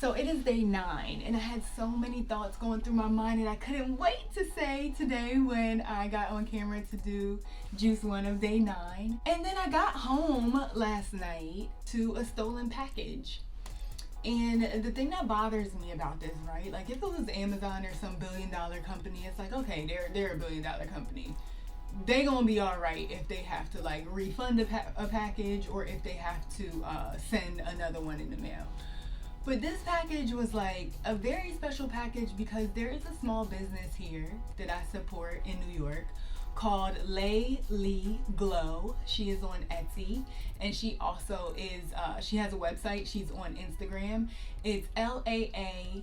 So it is day 9, and I had so many thoughts going through my mind, and I couldn't wait to say today when I got on camera to do juice 1 of day 9. And then I got home last night to a stolen package. And the thing that bothers me about this, right? Like if it was Amazon or some billion-dollar company, it's like, okay, they're a billion-dollar company. They gonna be all right if they have to like refund a package, or if they have to send another one in the mail. But this package was like a very special package because there is a small business here that I support in New York called Lay Lee Glow. She is on Etsy, and she also is, she has a website. She's on Instagram. It's Laalee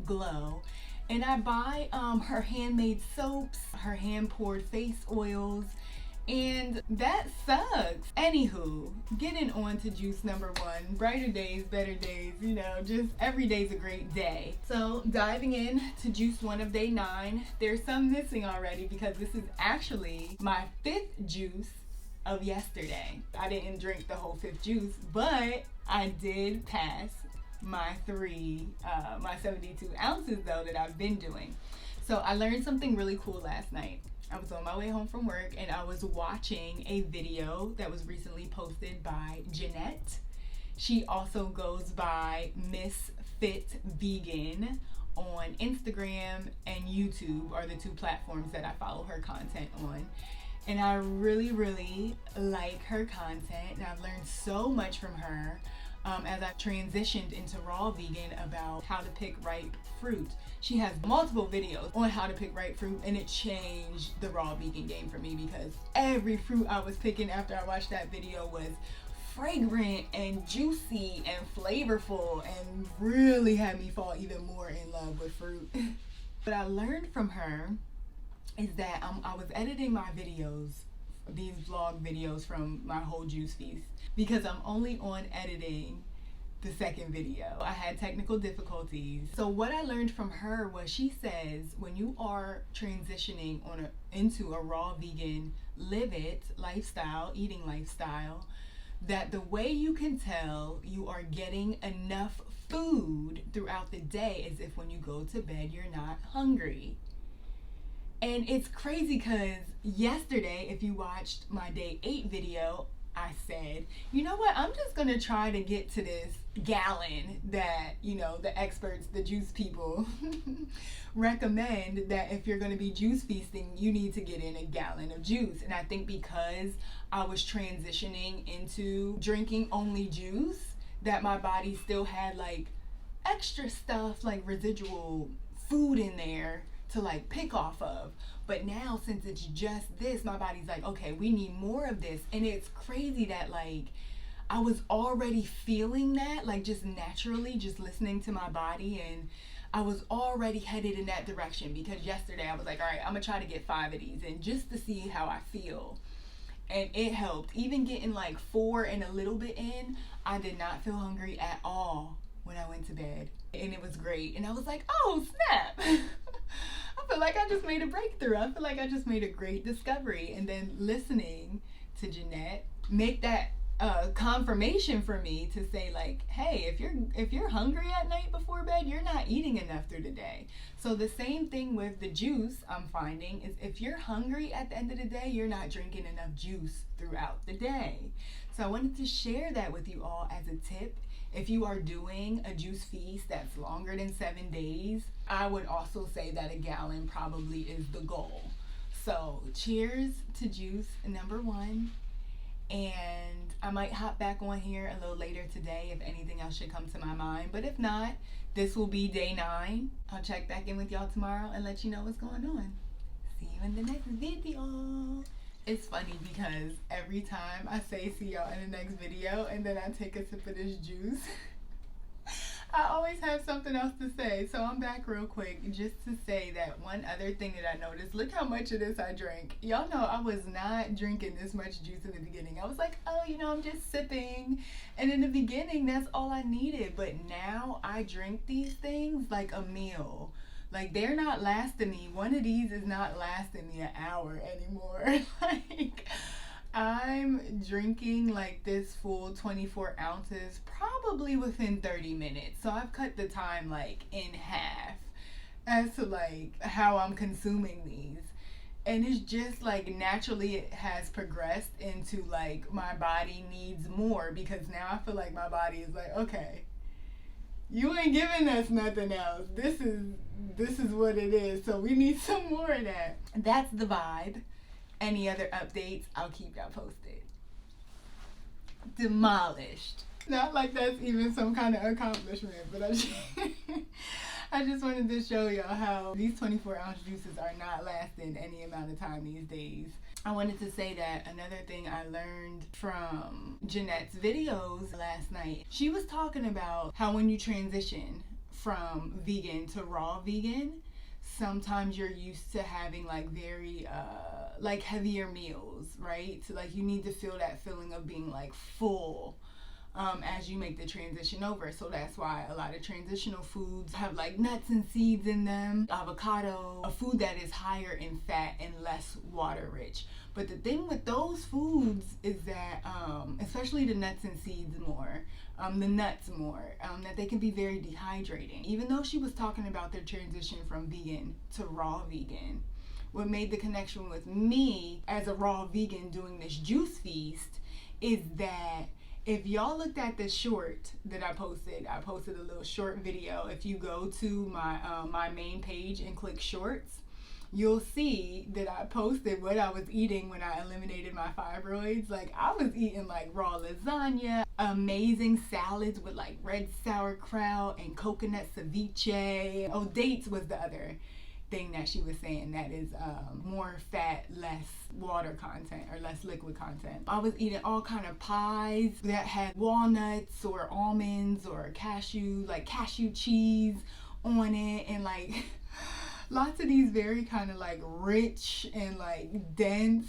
Glow. And I buy her handmade soaps, her hand poured face oils, and that sucks. Anywho, getting on to juice number 1, brighter days, better days, you know, just every day's a great day. So diving in to juice 1 of day 9, there's some missing already because this is actually my 5th juice of yesterday. I didn't drink the whole 5th juice, but I did pass my 72 ounces though that I've been doing. So I learned something really cool last night. I was on my way home from work and I was watching a video that was recently posted by Jeanette. She also goes by Miss Fit Vegan on Instagram and YouTube are the 2 platforms that I follow her content on. And I really, really like her content, and I've learned so much from her as I've transitioned into raw vegan about how to pick ripe fruit. She has multiple videos on how to pick ripe fruit, and it changed the raw vegan game for me because every fruit I was picking after I watched that video was fragrant and juicy and flavorful and really had me fall even more in love with fruit. What I learned from her is that I was editing my videos, these vlog videos from my whole juice feast, because I'm only on editing the 2nd video. I had technical difficulties. So what I learned from her was, she says when you are transitioning into a raw vegan eating lifestyle, that the way you can tell you are getting enough food throughout the day is if when you go to bed you're not hungry. And it's crazy because yesterday, if you watched my day 8 video, I said, you know what, I'm just gonna try to get to this gallon that, you know, the experts, the juice people recommend, that if you're gonna be juice feasting, you need to get in a gallon of juice. And I think because I was transitioning into drinking only juice, that my body still had like extra stuff, like residual food in there to like pick off of. But now, since it's just this, my body's like, okay, we need more of this. And it's crazy that like I was already feeling that, like just naturally, just listening to my body, and I was already headed in that direction because yesterday I was like, all right, I'm gonna try to get 5 of these and just to see how I feel. And it helped. Even getting like 4 and a little bit in, I did not feel hungry at all when I went to bed. And it was great. And I was like, oh snap. I feel like I just made a breakthrough. I feel like I just made a great discovery. And then listening to Jeanette make that confirmation for me to say like, hey, if you're hungry at night before bed, you're not eating enough through the day. So the same thing with the juice, I'm finding, is if you're hungry at the end of the day, you're not drinking enough juice throughout the day. So I wanted to share that with you all as a tip. If you are doing a juice feast that's longer than 7 days, I would also say that a gallon probably is the goal. So cheers to juice number 1. And I might hop back on here a little later today if anything else should come to my mind. But if not, this will be day 9. I'll check back in with y'all tomorrow and let you know what's going on. See you in the next video. It's funny because every time I say see y'all in the next video and then I take a sip of this juice, I always have something else to say. So I'm back real quick just to say that one other thing that I noticed. Look how much of this I drank. Y'all know I was not drinking this much juice in the beginning. I was like, oh, you know, I'm just sipping. And in the beginning, that's all I needed. But now I drink these things like a meal. Like, they're not lasting me. One of these is not lasting me an hour anymore. Like, I'm drinking like this full 24 ounces probably within 30 minutes. So I've cut the time like in half as to like how I'm consuming these. And it's just like naturally it has progressed into like my body needs more, because now I feel like my body is like, okay, you ain't giving us nothing else. This is what it is. So we need some more of that. That's the vibe. Any other updates, I'll keep y'all posted. Demolished. Not like that's even some kind of accomplishment, but I just wanted to show y'all how these 24-ounce juices are not lasting any amount of time these days. I wanted to say that another thing I learned from Jeanette's videos last night, she was talking about how when you transition from vegan to raw vegan, sometimes you're used to having like very like heavier meals, right? So like you need to feel that feeling of being like full as you make the transition over. So that's why a lot of transitional foods have like nuts and seeds in them, avocado, a food that is higher in fat and less water rich. But the thing with those foods is that, especially the nuts and seeds more, the nuts more, that they can be very dehydrating. Even though she was talking about their transition from vegan to raw vegan, what made the connection with me as a raw vegan doing this juice feast is that if y'all looked at the short that I posted a little short video. If you go to my main page and click shorts, you'll see that I posted what I was eating when I eliminated my fibroids. Like I was eating like raw lasagna, amazing salads with like red sauerkraut and coconut ceviche. Oh, dates was the other thing that she was saying that is more fat, less water content or less liquid content. I was eating all kind of pies that had walnuts or almonds or cashew cheese on it, and like lots of these very kind of like rich and like dense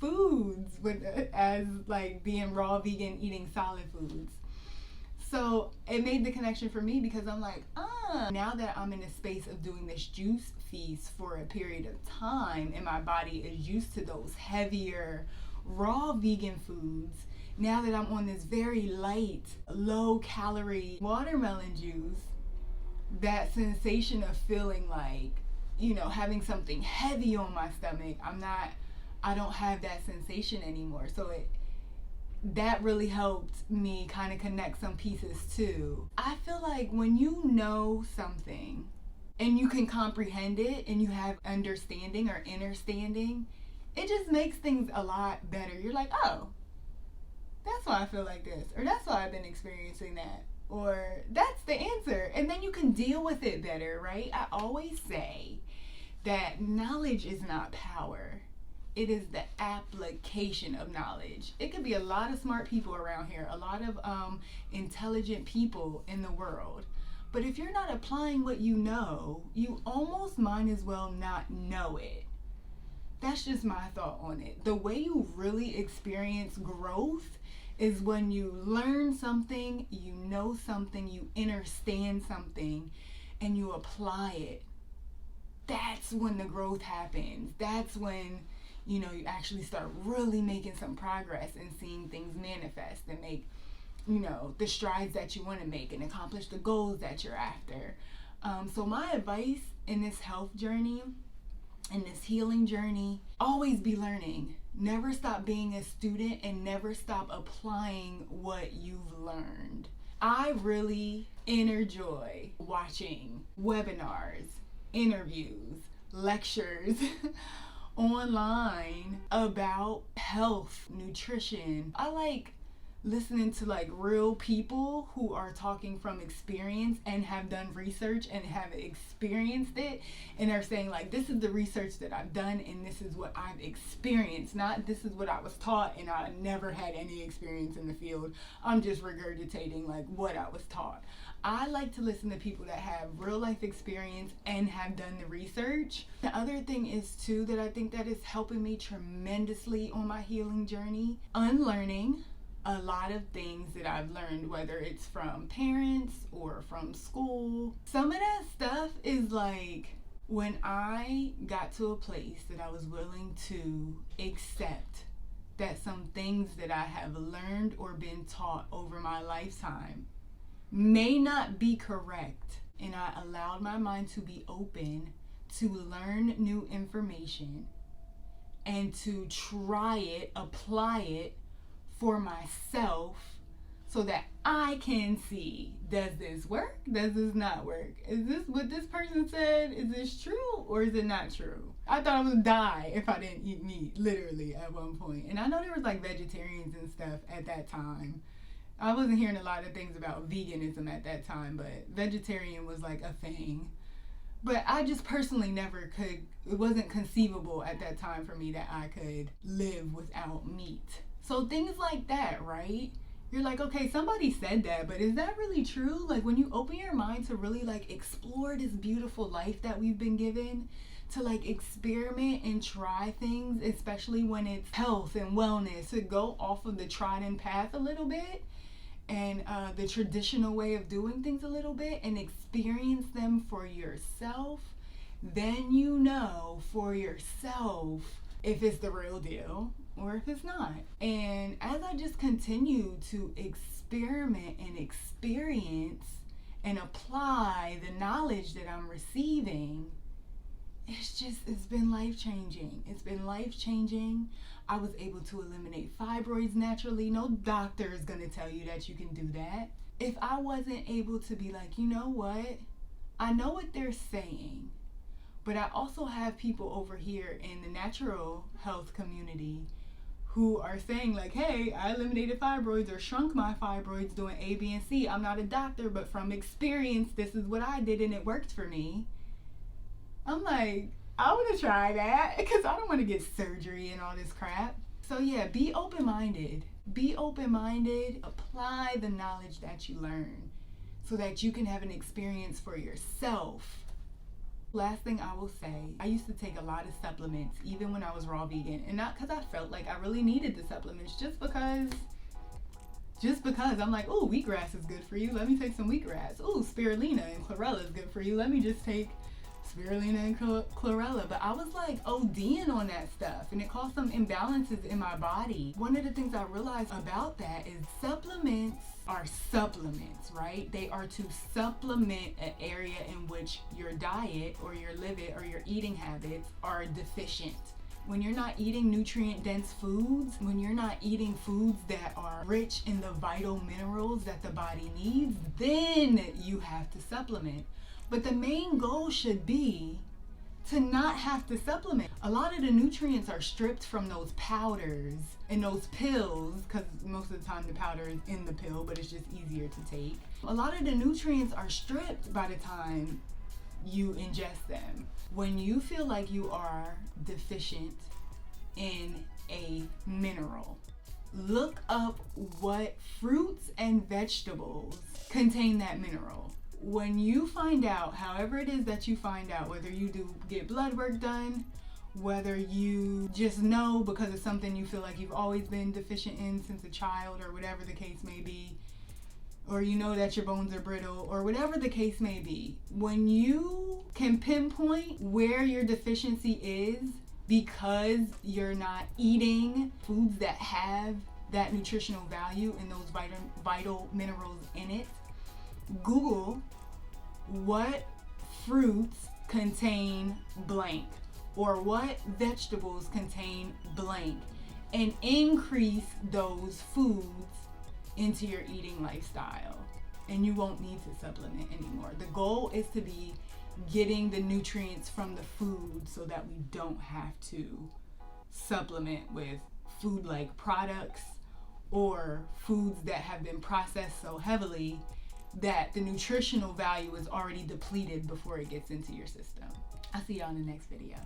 foods with as like being raw vegan, eating solid foods. So it made the connection for me because I'm like, now that I'm in a space of doing this juice feast for a period of time and my body is used to those heavier raw vegan foods, now that I'm on this very light, low calorie watermelon juice, that sensation of feeling like, having something heavy on my stomach, I don't have that sensation anymore. So that really helped me kind of connect some pieces too. I feel like when you know something and you can comprehend it and you have understanding or understanding, it just makes things a lot better. You're like, oh, that's why I feel like this, or that's why I've been experiencing that, or that's the answer. And then you can deal with it better, right? I always say that knowledge is not power. It is the application of knowledge. It could be a lot of smart people around here, a lot of intelligent people in the world. But if you're not applying what you know, you almost might as well not know it. That's just my thought on it. The way you really experience growth is when you learn something, you know something, you understand something, and you apply it. That's when the growth happens. That's when you actually start really making some progress and seeing things manifest and make, the strides that you want to make and accomplish the goals that you're after. So my advice in this health journey, in this healing journey, always be learning. Never stop being a student and never stop applying what you've learned. I really enjoy watching webinars, interviews, lectures, online about health, nutrition. I like listening to like real people who are talking from experience and have done research and have experienced it, and are saying like, this is the research that I've done and this is what I've experienced, not this is what I was taught and I never had any experience in the field. I'm just regurgitating like what I was taught. I like to listen to people that have real life experience and have done the research. The other thing is too that I think that is helping me tremendously on my healing journey, unlearning a lot of things that I've learned, whether it's from parents or from school. Some of that stuff is like when I got to a place that I was willing to accept that some things that I have learned or been taught over my lifetime may not be correct. And I allowed my mind to be open to learn new information and to try it, apply it for myself so that I can see, does this work? Does this not work? Is this what this person said? Is this true or is it not true? I thought I would die if I didn't eat meat, literally, at one point. And I know there was like vegetarians and stuff at that time. I wasn't hearing a lot of things about veganism at that time, but vegetarian was like a thing. But I just personally never could, it wasn't conceivable at that time for me that I could live without meat. So things like that, right? You're like, okay, somebody said that, but is that really true? Like when you open your mind to really like explore this beautiful life that we've been given, to like experiment and try things, especially when it's health and wellness, to go off of the trodden path a little bit and the traditional way of doing things a little bit and experience them for yourself, then you know for yourself if it's the real deal or if it's not. And as I just continue to experiment and experience and apply the knowledge that I'm receiving, it's been life-changing. It's been life-changing. I was able to eliminate fibroids naturally. No doctor is going to tell you that you can do that. If I wasn't able to be like, you know what? I know what they're saying, but I also have people over here in the natural health community who are saying like, hey, I eliminated fibroids or shrunk my fibroids doing A, B, and C. I'm not a doctor, but from experience, this is what I did and it worked for me. I'm like, I want to try that because I don't want to get surgery and all this crap. So yeah, be open-minded. Be open-minded. Apply the knowledge that you learn so that you can have an experience for yourself. Last thing I will say, I used to take a lot of supplements even when I was raw vegan, and not because I felt like I really needed the supplements, just because I'm like, oh, wheatgrass is good for you, let me take some wheatgrass. Oh, spirulina and chlorella is good for you, let me just take spirulina and chlorella. But I was like ODing on that stuff and it caused some imbalances in my body. One of the things I realized about that is supplements are supplements, right? They are to supplement an area in which your diet or your living or your eating habits are deficient. When you're not eating nutrient-dense foods, when you're not eating foods that are rich in the vital minerals that the body needs, then you have to supplement. But the main goal should be to not have to supplement. A lot of the nutrients are stripped from those powders and those pills, because most of the time the powder is in the pill, but it's just easier to take. A lot of the nutrients are stripped by the time you ingest them. When you feel like you are deficient in a mineral, look up what fruits and vegetables contain that mineral. When you find out, however it is that you find out, whether you do get blood work done, whether you just know because it's something you feel like you've always been deficient in since a child or whatever the case may be, or you know that your bones are brittle or whatever the case may be, when you can pinpoint where your deficiency is because you're not eating foods that have that nutritional value and those vital minerals in it, Google what fruits contain blank or what vegetables contain blank and increase those foods into your eating lifestyle, and you won't need to supplement anymore. The goal is to be getting the nutrients from the food so that we don't have to supplement with food-like products or foods that have been processed so heavily that the nutritional value is already depleted before it gets into your system. I'll see y'all in the next video.